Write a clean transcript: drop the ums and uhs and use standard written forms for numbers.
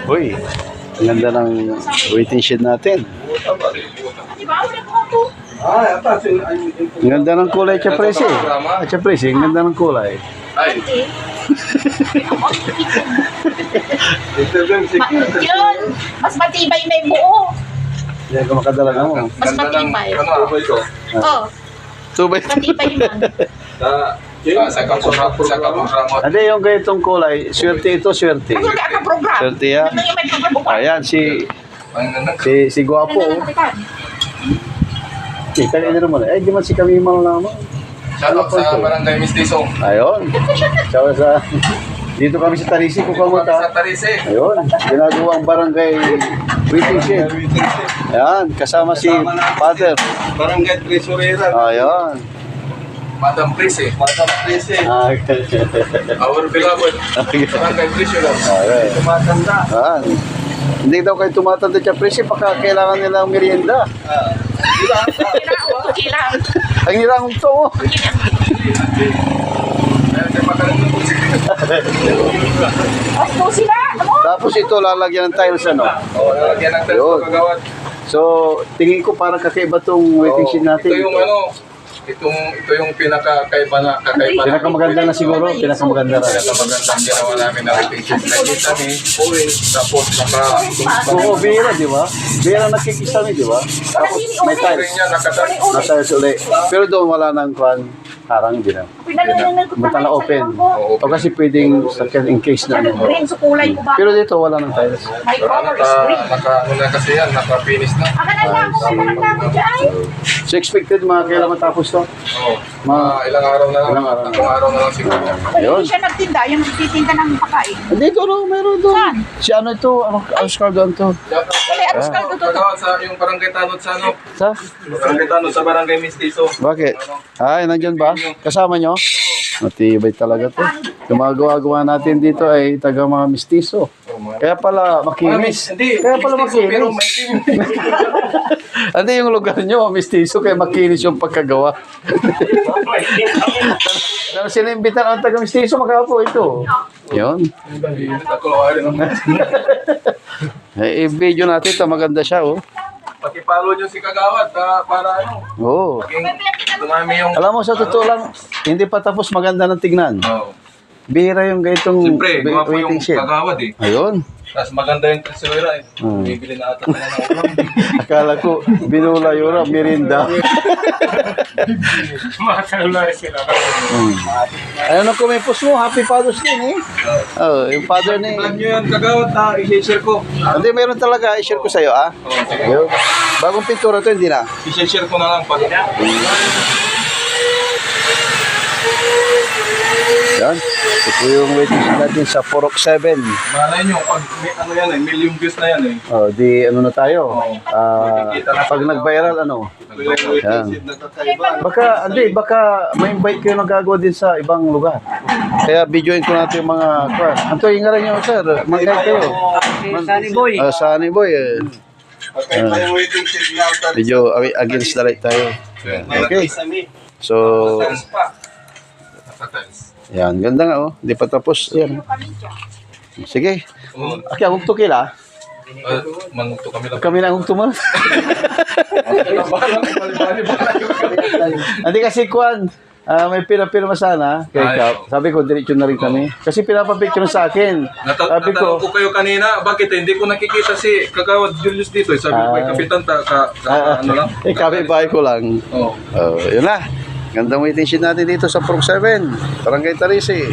Uy, ang ganda ng waiting shed natin. Ang ganda ng kulay, Chapresi. Chapresi, ang ganda ng kulay. Ay. Yun, mas matibay may buo. Hindi ka makadala na mo. Mas matibay. Ano ito? Oh, Tubay. matibay man. Sa kapag-ramot. Hindi, yung ganitong kulay, swerte ito, swerte. Ano kaya ka program? Swerte yan. Ano yung may program mo pa? Ayan, si Guapo. Ano na kapitan? Kanina naman. Eh, di man si kami malalaman. Shoutout sa Barangay Mistiso. Ayun. Sa dito kami sa Tarisi, Sa Kukamuta. Tarise. Ayun, ginagawa ang barangay waiting shed. Ayan, kasama si Father. Barangay Tresurera. Ayun. Madam Prise. Madam Trece. Our beloved. Barangay Treasurer. Ayun. Tumatanda. Ayan. Hindi daw kayo tumatanda siya, Presi, baka kailangan nilang merienda. Kailangan. Ang hirang to. Ayun, siya pagkaroon po siya. Asto sila. Ano? Tapos ito, lalagyan ng tiles, ano? Oo, nalagyan ng test Yun. pagkagawad. So, tingin ko parang kakaiba tong waiting shed natin. Ito yung ito yung pinaka-kaiba na Pinakamaganda na siguro, pinakamaganda na. Pinakamagandang ginawa namin na waiting shed. Nagkit kami, tapos Oo, bihira, di ba? Bihira nakikisami, di ba? Tapos may tiles. rin niya nakatag. Na tiles ulit. Pero doon wala nang kwan, harang din. Pinanungan ko Buta na open. O kasi pwedeng sakyan in case na ano. Green, so kulay ko ba? Pero dito wala nang tiles. My color is green. Ano na kasi yan, naka-finish na. Aka na lang, kung may nagdamot dyan. So expected mga kailan matapos to? Oo. Ilang araw na lang. Ilang araw. Tatlong araw na lang siguro. Ayun. Hindi siya nagtinda, yung nagtitinda ng pakain. Dito no, meron doon. Saan? Si ano ito, Oscar doon to. Wala, aros kaldo to. Pagkawad sa yung barangay Tanod sa ano? Sa? Barangay Tanod sa barangay Mistiso. Bakit? Ay, nandyan ba? Kasama nyo? Matibay talaga to. Yung mga gawa-gawa natin dito ay taga mga mistiso. Kaya pala makinis. Hindi, Kaya pala Mistiso, pero makinis. may Hindi yung lugar nyo, mistiso, kaya makinis yung pagkagawa. Sinimbitan ang taga mistiso, makapo ito. Yun. Eh, video natin ito, maganda siya, oh. Pakipalo nyo si Kagawad para ano? Oo. Maging dumami yung... Alam mo, sa totoo lang, hindi pa tapos maganda ng tignan. Oo. Bihira yung ganitong Siyempre, gumapo yung waiting shed. Kagawad eh. Ayun. Tapos maganda yung Tresurera eh. Bibili na ata na ng ulam. Akala ko, binula yun, merinda. Makalala sila. Ayun ang kumipos mo, Happy Father's Day, eh. Oh, yung father ni... Alam nyo yan, Kagawad i-share ko. Hindi, meron talaga, i-share ko sa'yo, ah. Oo, sige. Ayun. Bagong pintura to, hindi na. I-share ko na lang pag... Yan. Ito yung waiting shed natin sa Purok 7. Malay nyo, pag may ano yan eh, million views na yan eh. Oh, di ano na tayo. Pag nag-viral, ano. Yan. Baka may invite kayo na gagawa din sa ibang lugar. Kaya videoin ko natin yung mga kwan. Anto, ingaran nyo, sir. Mag-guide kayo. Sunny Boy. Sunny Boy. Pagkaiba yung waiting shed na. Video against the light tayo. Okay. So, yan. Ganda nga, oh. Hindi pa tapos. Yan. Sige. Okay, akong tukila. Manguto kami lang. Kami na akong tumal. Hindi kasi kwan. May pinapirma sana kay Cap. Sabi ko, diretso na rin kami. Kasi pinapapicture sa akin. Sabi Natanong ko, ko kayo kanina, bakit hindi ko nakikita si Kagawad Julius dito? Sabi ko kay Kapitan, ano lang? kapitbahay ko lang. Oo. Yun na. Gandang waiting shed natin dito sa Purok 7. Barangay Tarisi.